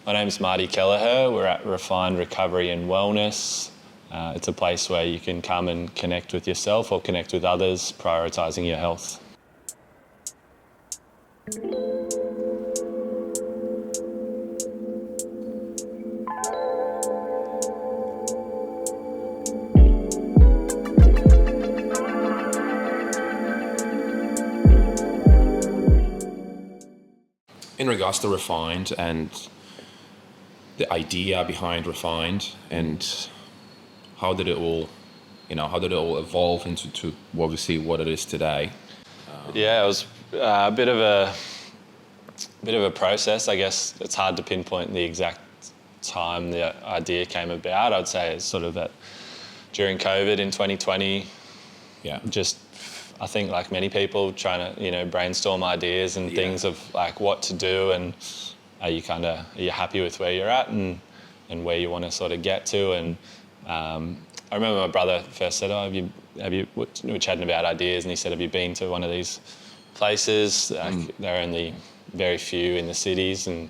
My name's Martin Kelleher. We're at Refined Recovery and Wellness. It's a place where you can come and connect with yourself or connect with others, prioritising your health. In regards to Refined and the idea behind Refined, and how did it all evolve into what we see, what it is today? Yeah, it was a bit of a process. I guess it's hard to pinpoint the exact time the idea came about. I'd say it's sort of during COVID in 2020. Yeah. Just, I think like many people trying to, brainstorm ideas and things of like what to do, and are you happy with where you're at and where you want to sort of get to. And I remember my brother first said, we were chatting about ideas, and he said, have you been to one of these places? There are only very few in the cities. And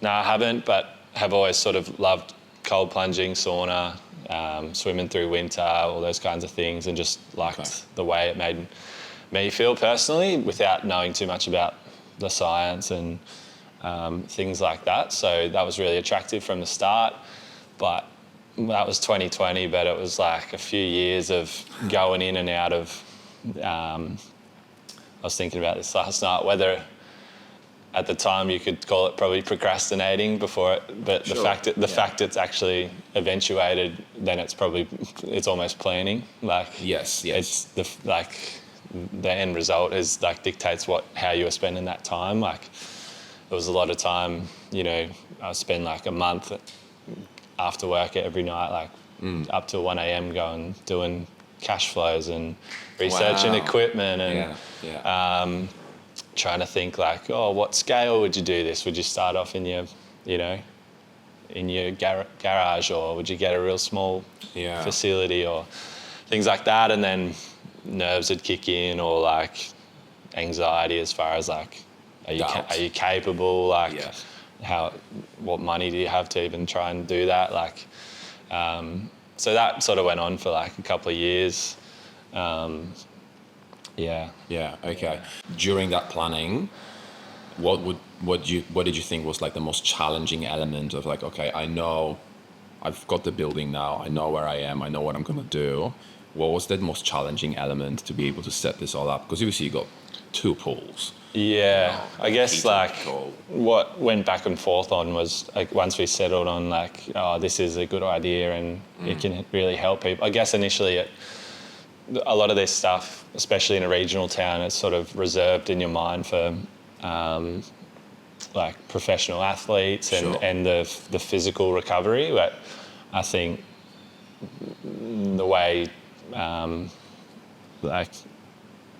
no, I haven't, but have always sort of loved cold plunging, sauna, swimming through winter, all those kinds of things, and just liked the way it made me feel personally without knowing too much about the science and things like that. So that was really attractive from the start. But that was 2020, but it was like a few years of going in and out of, I was thinking about this last night, whether at the time you could call it probably procrastinating before it, but the fact it's actually eventuated, then it's almost planning. Like yes. It's the end result is like dictates how you were spending that time. Like it was a lot of time, I spend like a month after work every night, like up till 1 a.m. doing cash flows and researching equipment and trying to think like, what scale would you do this? Would you start off in your, in your garage, or would you get a real small facility or things like that? And then nerves would kick in, or like anxiety as far as like, are you capable? Like what money do you have to even try and do that? Like, so that sort of went on for like a couple of years. Okay. During that planning, what did you think was like the most challenging element of like, okay, I know I've got the building now, I know where I am, I know what I'm gonna do. What was the most challenging element to be able to set this all up? Because obviously you got 2 pools. I guess like what went back and forth on was like once we settled on like, this is a good idea and it can really help people. I guess initially a lot of this stuff, especially in a regional town, is sort of reserved in your mind for like professional athletes and the physical recovery. But I think the way like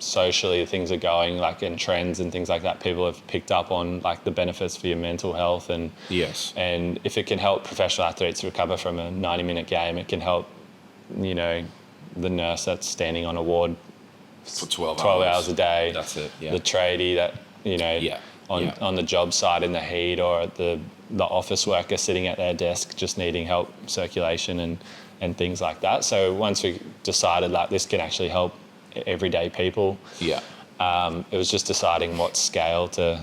socially things are going, like in trends and things like that, people have picked up on like the benefits for your mental health, and if it can help professional athletes recover from a 90-minute game, it can help the nurse that's standing on a ward for 12 hours a day. That's it. Yeah. The tradie that on the job site in the heat, or the office worker sitting at their desk just needing help circulation and things like that. So once we decided like this can actually help everyday people, it was just deciding what scale to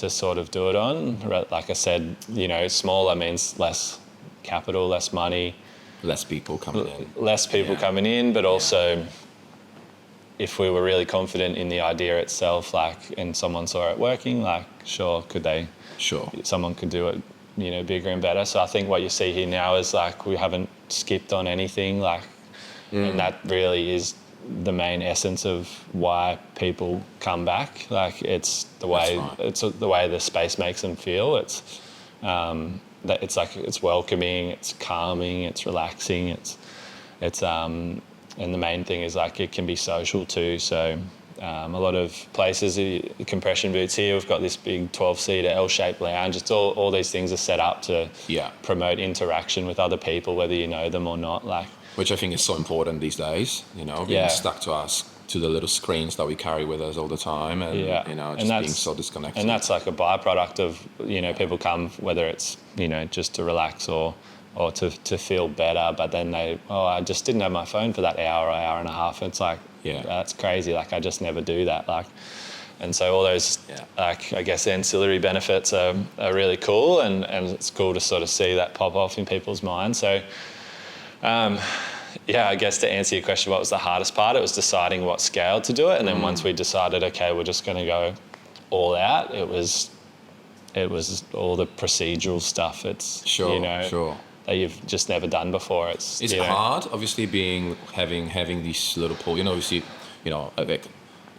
sort of do it on. Like I said, smaller means less capital, less money, less people coming in, but also if we were really confident in the idea itself, like, and someone saw it working, like, someone could do it, bigger and better. So I think what you see here now is like we haven't skipped on anything, like, and that really is the main essence of why people come back. Like it's the way the space makes them feel. It's it's welcoming, it's calming, it's relaxing, it's and the main thing is like it can be social too. So a lot of places, compression boots here, we've got this big 12-seater L-shaped lounge. It's all these things are set up to promote interaction with other people, whether you know them or not. Like, which I think is so important these days, being stuck to our to the little screens that we carry with us all the time, and you know, just being so disconnected. And that's like a byproduct of, you know, people come, whether it's, you know, just to relax or to feel better, but then I just didn't have my phone for that hour and a half. It's like, that's crazy. Like, I just never do that. Like, and so all those, like, I guess ancillary benefits are really cool, and it's cool to sort of see that pop off in people's minds. So, I guess to answer your question, what was the hardest part? It was deciding what scale to do it. And then once we decided, okay, we're just going to go all out, it was all the procedural stuff. It's, you know, that you've just never done before. Is it hard? Obviously, having these little pool, you know, obviously, you know, the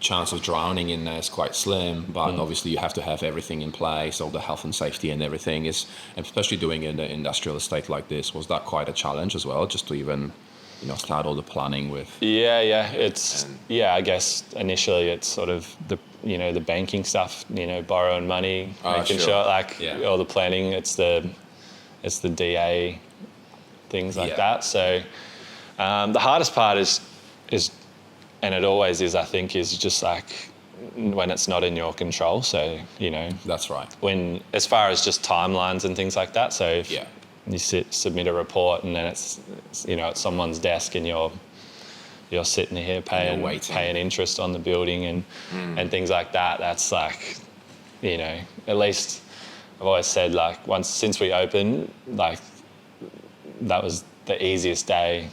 chance of drowning in there is quite slim, but obviously you have to have everything in place, all the health and safety and everything is, and especially doing it in an industrial estate like this. Was that quite a challenge as well, just to even, you know, start all the planning with? I guess initially it's sort of the, you know, the banking stuff, you know, borrowing money, making sure like all the planning, it's the DA things like that. So the hardest part is, and it always is, I think, is just like when it's not in your control. So, you know, that's right. When, as far as just timelines and things like that. So if you submit a report and then it's you know, at someone's desk and you're sitting here paying interest on the building and things like that. That's like, you know, at least I've always said, like, since we opened, like, that was the easiest day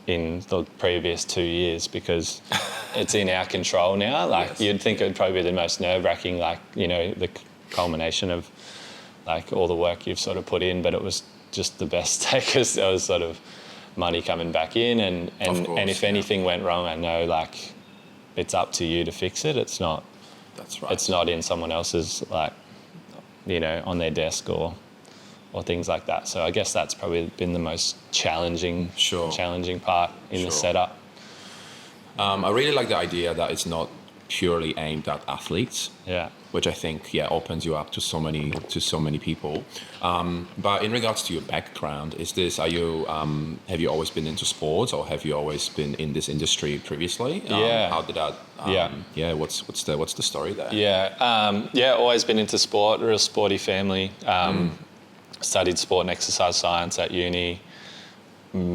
in the previous 2 years, because it's in our control now. Like, you'd think it would probably be the most nerve-wracking, like, you know, the culmination of like all the work you've sort of put in, but it was just the best day because there was sort of money coming back in, and if anything went wrong, I know, like, it's up to you to fix it. It's not. That's right. It's not in someone else's, like, you know, on their desk or things like that. So I guess that's probably been the most challenging part in the setup. I really like the idea that it's not purely aimed at athletes. Yeah. Which I think opens you up to so many people. But in regards to your background, have you always been into sports, or have you always been in this industry previously? How did that? What's the story there? Always been into sport. Real sporty family. Studied sport and exercise science at uni.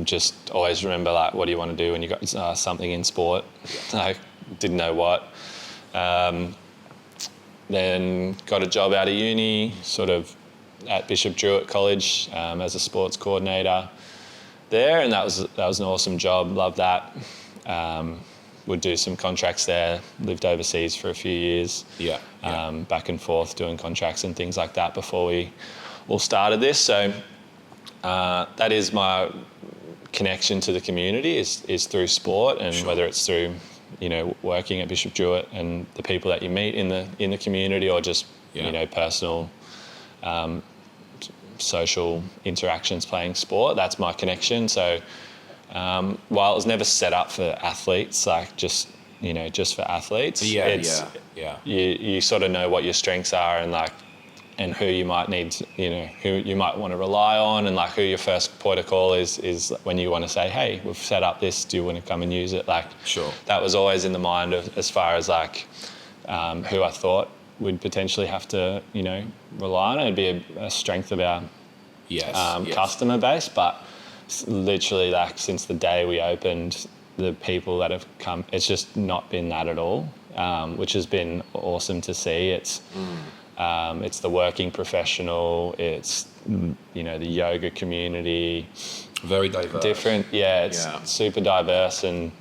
Just always remember, like, what do you want to do when you got something in sport? I didn't know what. Then got a job out of uni, sort of at Bishop Druitt College as a sports coordinator there, and that was an awesome job. Loved that. Would do some contracts there. Lived overseas for a few years. Back and forth doing contracts and things like that before we all started this. So that is my connection to the community is through sport, and whether it's through, you know, working at Bishop Druitt and the people that you meet in the community, or just you know, personal social interactions playing sport. That's my connection. So while it was never set up for athletes, like just for athletes, you sort of know what your strengths are, and who you might need to, you know, who you might want to rely on, and like who your first port of call is when you want to say, hey, we've set up this, do you want to come and use it? Like, that was always in the mind of, as far as like who I thought would potentially have to, you know, rely on. It'd be a strength of our customer base, but literally, like, since the day we opened, the people that have come, it's just not been that at all, which has been awesome to see. It's the working professional, it's, you know, the yoga community. Very diverse. Different, it's super diverse, and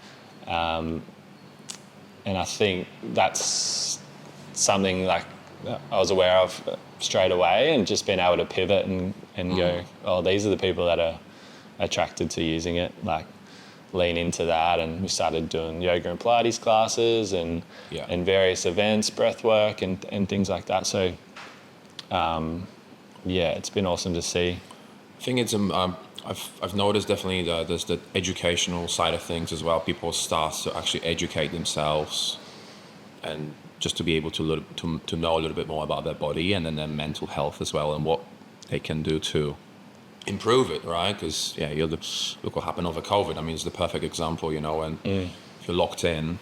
I think that's something like I was aware of straight away, and just being able to pivot and go, oh, these are the people that are attracted to using it, like lean into that. And we started doing yoga and Pilates classes and various events, breath work and things like that. So it's been awesome to see. I think it's I've noticed definitely that there's the educational side of things as well. People start to actually educate themselves, and just to be able to know a little bit more about their body and then their mental health as well, and what they can do to improve it, right? Because look what happened over COVID. I mean, it's the perfect example, you know, and if you're locked in,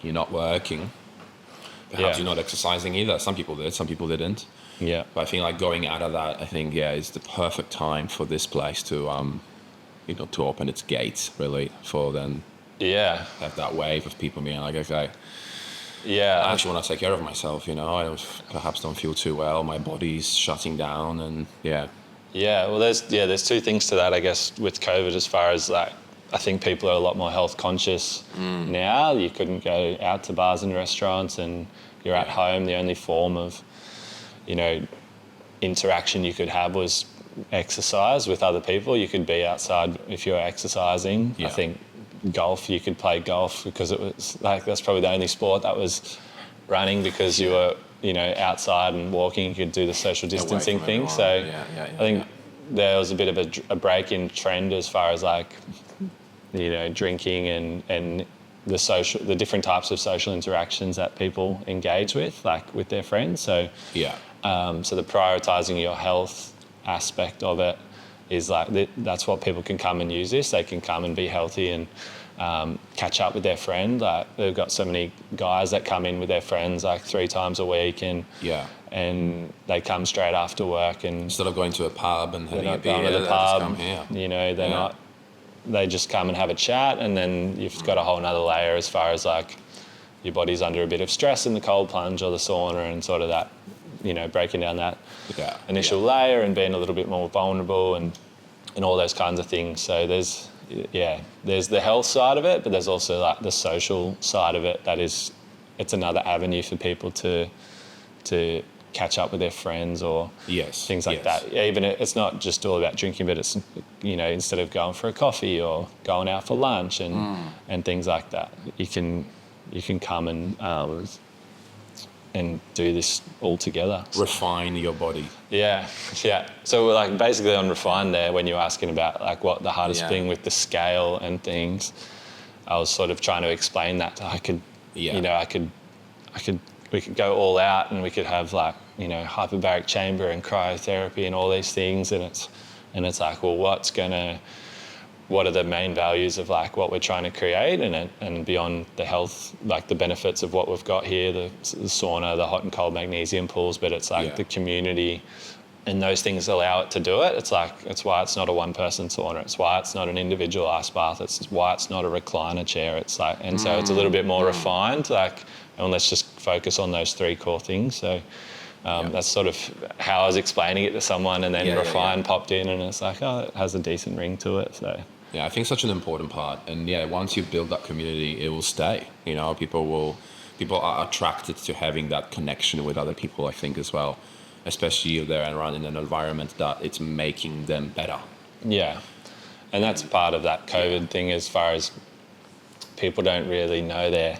you're not working. Perhaps you're not exercising either. Some people did, some people didn't. Yeah. But I think like going out of that, I think is the perfect time for this place to to open its gates really, for then have that wave of people being like, okay, I actually want to take care of myself. I perhaps don't feel too well. My body's shutting down, and well, there's two things to that, I guess, with COVID, as far as like, I think people are a lot more health conscious now. You couldn't go out to bars and restaurants, and you're at home. The only form of, interaction you could have was exercise with other people. You could be outside if you're exercising. I think golf, you could play golf because it was like, that's probably the only sport that was running, because you were, outside and walking. You could do the social distancing thing. So I think there was a bit of a break in trend as far as like, drinking and the different types of social interactions that people engage with, like with their friends. So so the prioritising your health aspect of it is like, that's what people can come and use this. They can come and be healthy and catch up with their friend. Like, they've got so many guys that come in with their friends like 3 times a week, and they come straight after work, and instead of going to a pub and having a beer, going to the pub, they're not. They just come and have a chat, and then you've got a whole nother layer as far as like your body's under a bit of stress in the cold plunge or the sauna, and sort of that, breaking down that initial layer and being a little bit more vulnerable and all those kinds of things. So there's the health side of it, but there's also like the social side of it. It's another avenue for people to catch up with their friends or things like that. Even it's not just all about drinking, but it's, instead of going for a coffee or going out for lunch and things like that, you can come and do this all together. Refine your body. Yeah. So we're like basically on refine there, when you're asking about like what the hardest thing with the scale and things, I was sort of trying to explain that we could go all out, and we could have like, hyperbaric chamber and cryotherapy and all these things. And it's like, well, what are the main values of like what we're trying to create, and beyond the health, like the benefits of what we've got here, the sauna, the hot and cold magnesium pools, but it's like the community and those things allow it to do it. It's like, it's why it's not a one-person sauna. It's why it's not an individual ice bath. It's why it's not a recliner chair. It's like, and so it's a little bit more refined, like, and let's just focus on those 3 core things. So that's sort of how I was explaining it to someone, and then refine popped in, and it's like, oh, it has a decent ring to it. So I think such an important part. And once you build that community, it will stay. People are attracted to having that connection with other people, I think, as well, especially if they're around in an environment that it's making them better. Yeah. And that's part of that COVID thing, as far as people don't really know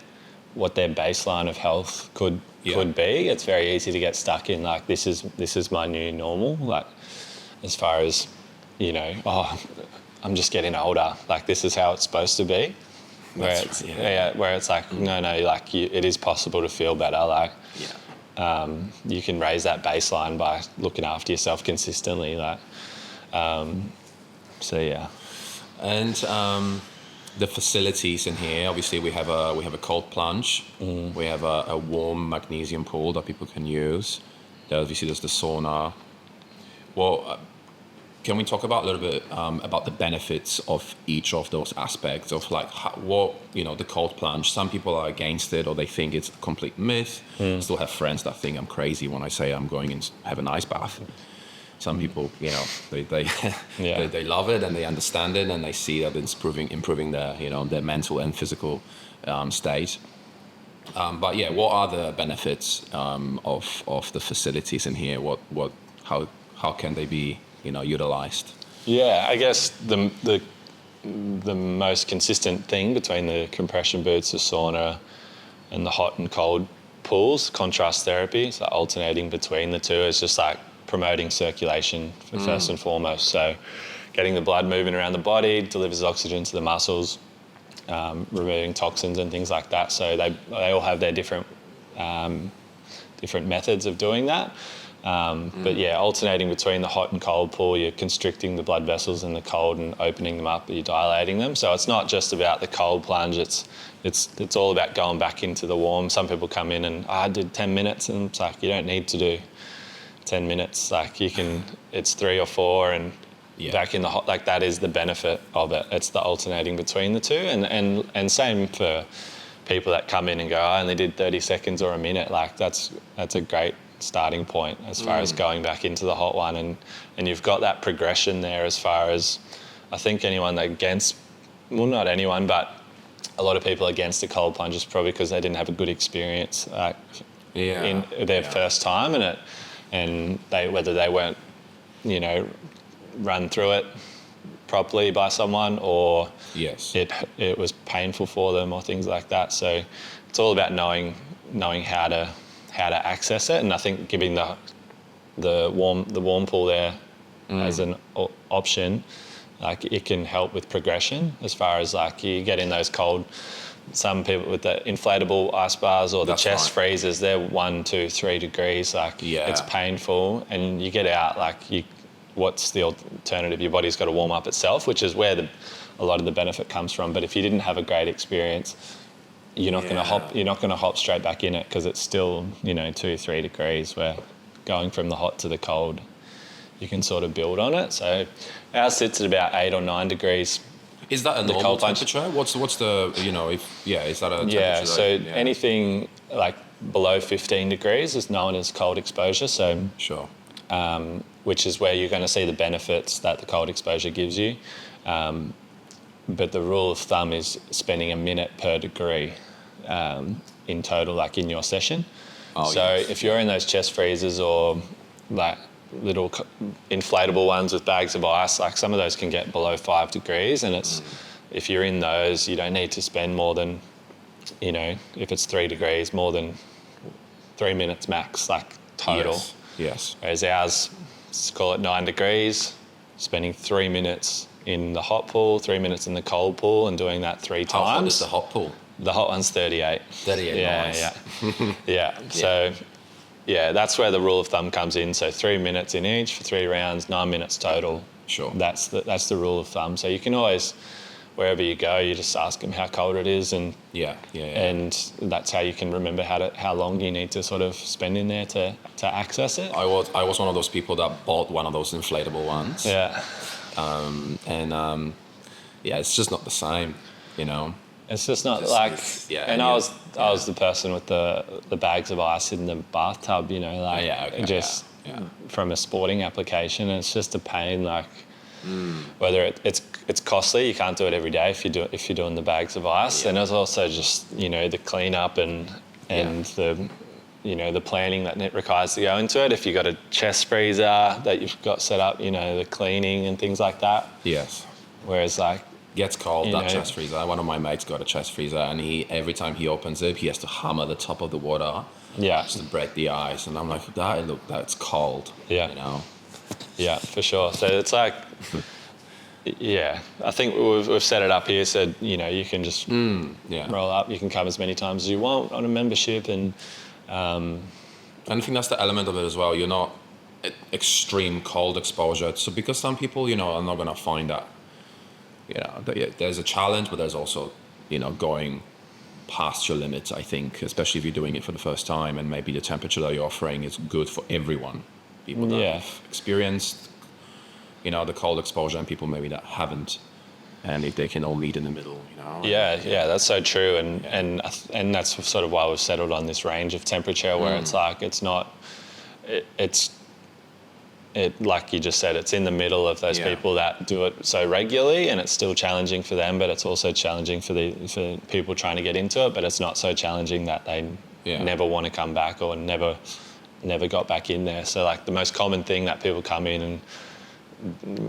what their baseline of health could be. It's very easy to get stuck in like, this is my new normal. Like, as far as, I'm just getting older. Like, this is how it's supposed to be. Where it's like, no, like it is possible to feel better. Like, you can raise that baseline by looking after yourself consistently. Like, And the facilities in here, obviously we have a cold plunge. We have a warm magnesium pool that people can use. Obviously there's the sauna. Well, can we talk about a little bit about the benefits of each of those aspects of like the cold plunge? Some people are against it, or they think it's a complete myth. I still have friends that think I'm crazy when I say I'm going and have an ice bath. Some people, they love it and they understand it, and they see that it's improving their mental and physical state. But what are the benefits of the facilities in here? How can they be utilized? Yeah, I guess the most consistent thing between the compression boots, the sauna, and the hot and cold pools, contrast therapy, so alternating between the two, is just like promoting circulation first and foremost. So getting the blood moving around the body delivers oxygen to the muscles, removing toxins and things like that. So they all have their different methods of doing that. But yeah, alternating between the hot and cold pool, you're constricting the blood vessels in the cold and opening them up, you're dilating them. So it's not just about the cold plunge, it's all about going back into the warm. Some people come in and I did 10 minutes, and it's like, you don't need to do 10 minutes. Like it's 3 or 4 and back in the hot. Like that is the benefit of it. It's the alternating between the two, and same for people that come in and go, I only did 30 seconds or a minute. Like that's a great starting point as far as going back into the hot one, and you've got that progression there. As far as I think anyone against, well, not anyone, but a lot of people against the cold plunge is probably because they didn't have a good experience in their first time, and whether they weren't, run through it properly by someone, or it was painful for them, or things like that. So it's all about knowing how to access it, and I think giving the warm pool there as an option, like it can help with progression. As far as like you get in those cold, some people with the inflatable ice bars or the chest freezers, they're 1, 2, 3 degrees. Like it's painful, and you get out, like what's the alternative? Your body's got to warm up itself, which is where a lot of the benefit comes from. But if you didn't have a great experience, you're not going to hop. You're not going to hop straight back in it, because it's still 2, 3 degrees. Where going from the hot to the cold, you can sort of build on it. So ours sits at about 8 or 9 degrees. Is that a normal temperature? What's the is that a temperature? Yeah. So anything like below 15 degrees is known as cold exposure. So sure. Which is where you're going to see the benefits that the cold exposure gives you. But the rule of thumb is spending a minute per degree in total, like in your session. If you're in those chest freezers or like little inflatable ones with bags of ice, like some of those can get below 5 degrees, and if you're in those, you don't need to spend more than, if it's 3 degrees, more than 3 minutes max, like total. Yes. Whereas ours, let's call it 9 degrees, spending 3 minutes in the hot pool, 3 minutes in the cold pool, and doing that 3 times. How hot is the hot pool? The hot one's 38. 38, nice. Yeah. So, that's where the rule of thumb comes in. So 3 minutes in each for 3 rounds, 9 minutes total. Sure. That's the rule of thumb. So you can always, wherever you go, you just ask them how cold it is, and and that's how you can remember how long you need to sort of spend in there to access it. I was one of those people that bought one of those inflatable ones. Yeah. It's just not the same, It's just not I was the person with the bags of ice in the bathtub, from a sporting application, and it's just a pain. Like whether it's costly, you can't do it every day if you're doing the bags of ice, and it's also just the cleanup and the planning that it requires to go into it. If you've got a chest freezer that you've got set up, the cleaning and things like that. Yes. Whereas gets cold, that chest freezer. One of my mates got a chest freezer, and every time he opens it, he has to hammer the top of the water just to break the ice. And I'm like, that's cold. Yeah. Yeah, for sure. So it's like, I think we've set it up here so, you can just roll up. You can come as many times as you want on a membership. And I think that's the element of it as well. You're not extreme cold exposure. So because some people, are not going to find that. There's a challenge, but there's also, going past your limits, I think, especially if you're doing it for the first time, and maybe the temperature that you're offering is good for everyone. People that have experienced, the cold exposure, and people maybe that haven't, and if they can all meet in the middle, that's so true, and that's sort of why we've settled on this range of temperature, where it's like it's like you just said, it's in the middle of those people that do it so regularly, and it's still challenging for them, but it's also challenging for people trying to get into it, but it's not so challenging that they never want to come back or never got back in there. So like the most common thing that people come in and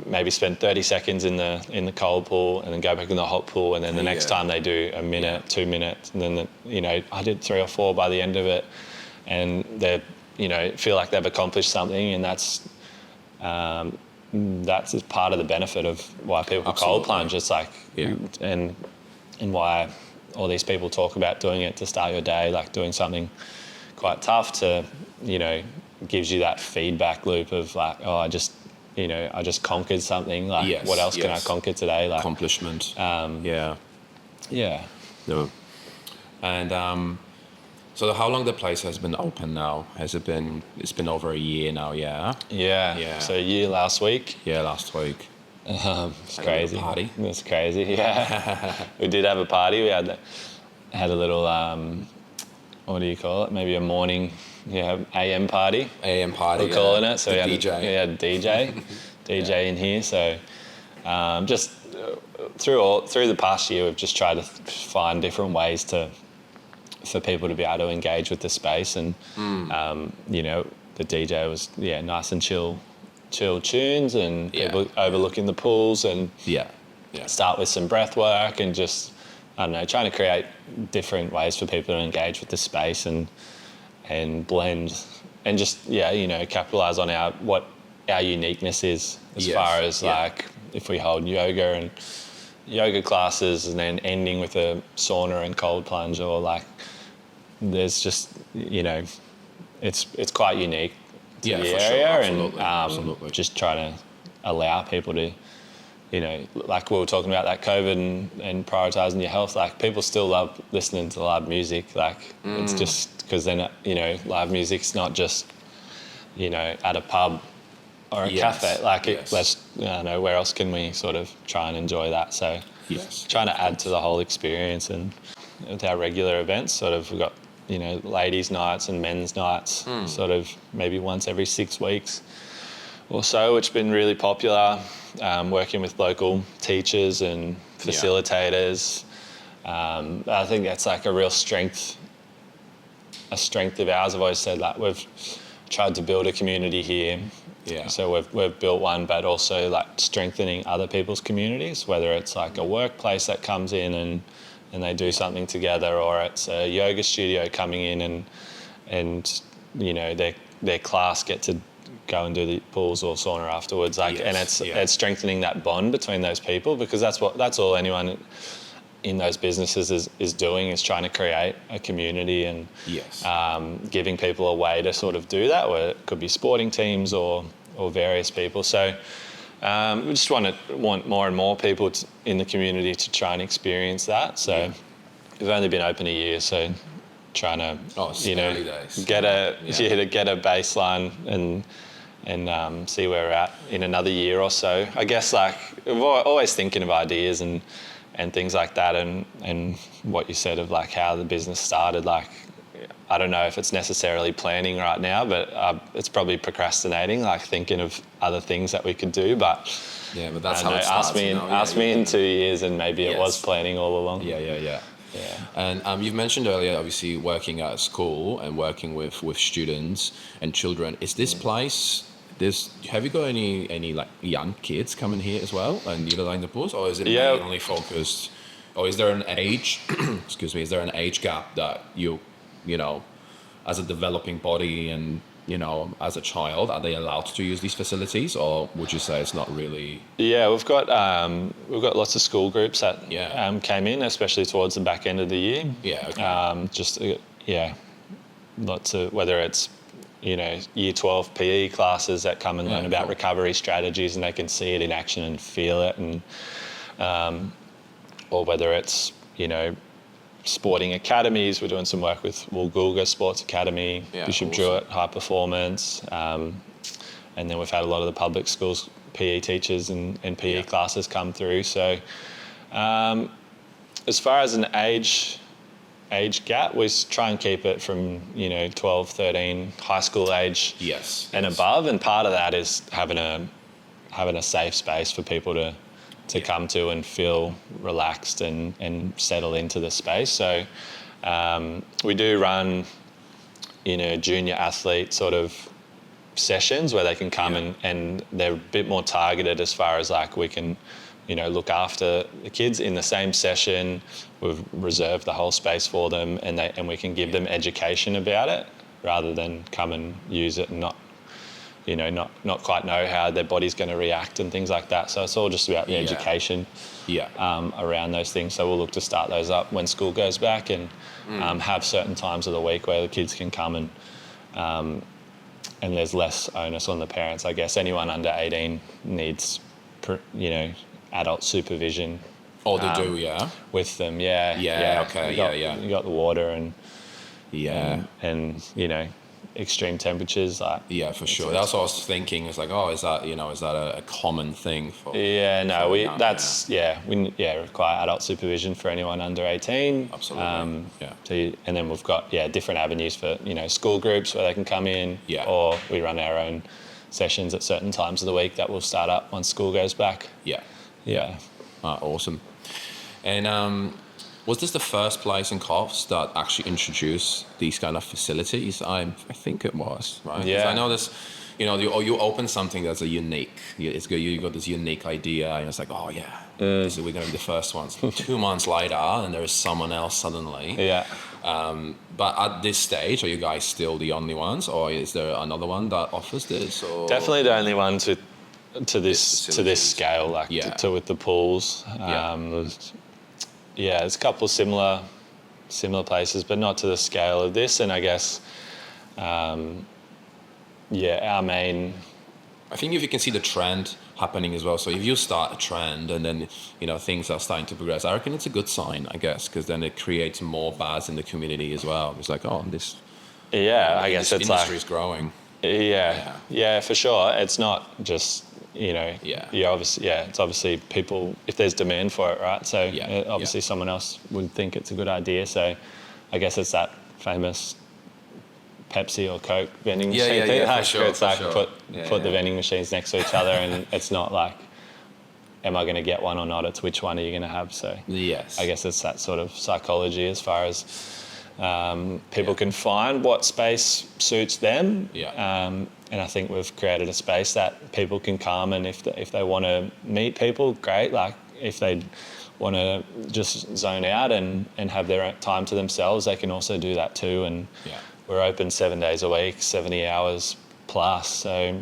maybe spend 30 seconds in the cold pool and then go back in the hot pool, and then the next time they do a minute, 2 minutes, and then I did 3 or 4 by the end of it, and they feel like they've accomplished something, and that's part of the benefit of why people cold plunge. It's like and why all these people talk about doing it to start your day, like doing something quite tough to gives you that feedback loop of like, oh, I just conquered something. Like, Yes, what else can I yes. conquer today? Like, Accomplishment. yeah. No. And so how long the place has been open now? Has it been? It's been over a year now. Yeah. Yeah. Yeah. So a year last week. Yeah, last week. It's Had a crazy. little party. It's crazy. Yeah. We did have a party. We had a little what do you call it? Maybe a morning, AM party. AM party. We're calling it. So the we DJ. had a DJ in here. So just through the past year, we've just tried to find different ways for people to be able to engage with the space, and the DJ was nice and chill tunes, and people overlooking the pools, and start with some breath work, and just trying to create different ways for people to engage with the space and blend, and just capitalize on what our uniqueness is as far as like if we hold yoga classes and then ending with a sauna and cold plunge, or like there's just it's quite unique to the area, sure. Absolutely. Just trying to allow people to like we were talking about that COVID and prioritizing your health, like people still love listening to live music, like it's just because then live music's not just at a pub or a cafe, like where else can we sort of try and enjoy that? So trying to add to the whole experience. And with our regular events, sort of we've got ladies' nights and men's nights, sort of maybe once every 6 weeks or so, which has been really popular. Working with local teachers and facilitators, I think that's like a real strength of ours. I've always said that we've tried to build a community here. Yeah. So we've built one, but also like strengthening other people's communities, whether it's like a workplace that comes in and they do something together, or it's a yoga studio coming in and their class get to go and do the pools or sauna afterwards. And it's strengthening that bond between those people, because that's all anyone in those businesses is doing, is trying to create a community and giving people a way to sort of do that, where it could be sporting teams or various people. So we just want more and more people in the community to try and experience that. So we've only been open a year, so trying to get a baseline and see where we're at in another year or so. I guess like we're always thinking of ideas and things like that, and what you said of like how the business started, like I don't know if it's necessarily planning right now, but it's probably procrastinating, like thinking of other things that we could do. But that's how it starts. Ask me in 2 years, and maybe it was planning all along. Yeah. And you've mentioned earlier, obviously, working at a school and working with students and children. Is this place? Have you got any like young kids coming here as well and utilizing the pools, or is it mainly focused? Or is there an age? Excuse me. Is there an age gap that you as a developing body and as a child, are they allowed to use these facilities, or would you say it's not really? Yeah, we've got lots of school groups that came in, especially towards the back end of the year. Yeah. Okay. Lots of, whether it's year 12 PE classes that come and learn about recovery strategies, and they can see it in action and feel it, and or whether it's sporting academies. We're doing some work with Woolgoolga Sports Academy, Bishop Druitt High Performance, and then we've had a lot of the public schools PE teachers and PE classes come through. So as far as an age gap, we try and keep it from 12, 13, high school age and above, and part of that is having a safe space for people to come to and feel relaxed and settle into the space. So we do run junior athlete sort of sessions where they can come and they're a bit more targeted as far as like we can look after the kids in the same session. We've reserved the whole space for them, and we can give them education about it rather than come and use it and not quite know how their body's going to react and things like that. So it's all just about the education around those things. So we'll look to start those up when school goes back, and have certain times of the week where the kids can come and and there's less onus on the parents. I guess anyone under 18 needs, adult supervision. Oh, they do, yeah. With them, yeah. Yeah, okay, You got the water and yeah. and extreme temperatures. Like, Yeah, for sure. That's what I was thinking. It's like, oh, is that a common thing for? Yeah, no, for we young, require adult supervision for anyone under 18. Absolutely. And then we've got different avenues for school groups where they can come in. Yeah. Or we run our own sessions at certain times of the week that will start up once school goes back. Yeah. Yeah. Awesome. And was this the first place in Coffs that actually introduced these kind of facilities? I think it was, right? 'Cause Yeah. I know this, you open something that's unique. It's good. You got this unique idea, and it's like, oh yeah, we're going to be the first ones. 2 months later, and there is someone else suddenly. Yeah. But at this stage, are you guys still the only ones, or is there another one that offers this? Or? Definitely the only one to this scale, like with the pools. There's a couple of similar places, but not to the scale of this. And I guess, our main. I think if you can see the trend happening as well. So if you start a trend and then things are starting to progress, I reckon it's a good sign, I guess, because then it creates more buzz in the community as well. It's like, oh, this. Yeah, I guess this it's industry is growing. Yeah, for sure. It's not just. It's obviously people, if there's demand for it, right? So obviously someone else would think it's a good idea. So I guess it's that famous Pepsi or Coke vending machine thing. For sure, it's like put the vending machines next to each other, and it's not like, am I going to get one or not? It's which one are you going to have? So yes, I guess it's that sort of psychology as far as people can find what space suits them. And I think we've created a space that people can come, and if they want to meet people, great. Like if they want to just zone out and have their own time to themselves, they can also do that too. And we're open 7 days a week, 70 hours plus. So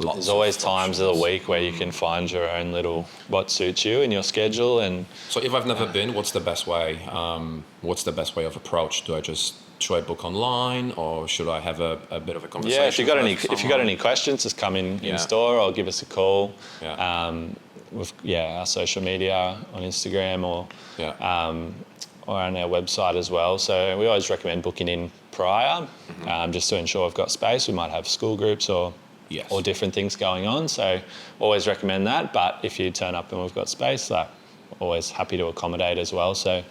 there's always times of the week where you can find your own little what suits you in your schedule. And so if I've never been, what's the best way? What's the best way of approach? Should I book online, or should I have a bit of a conversation? Yeah, if you got any questions, just come in store or give us a call. With our social media on Instagram or on our website as well. So we always recommend booking in prior, just to ensure we've got space. We might have school groups or different things going on. So always recommend that. But if you turn up and we've got space, always happy to accommodate as well. So.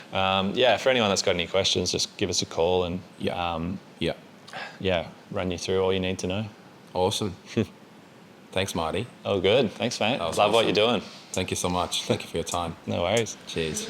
For anyone that's got any questions, just give us a call and run you through all you need to know. Awesome. Thanks, Marty. Oh, good. Thanks, mate. Love awesome. what you're doing. Thank you so much. Thank you for your time. No worries. Cheers.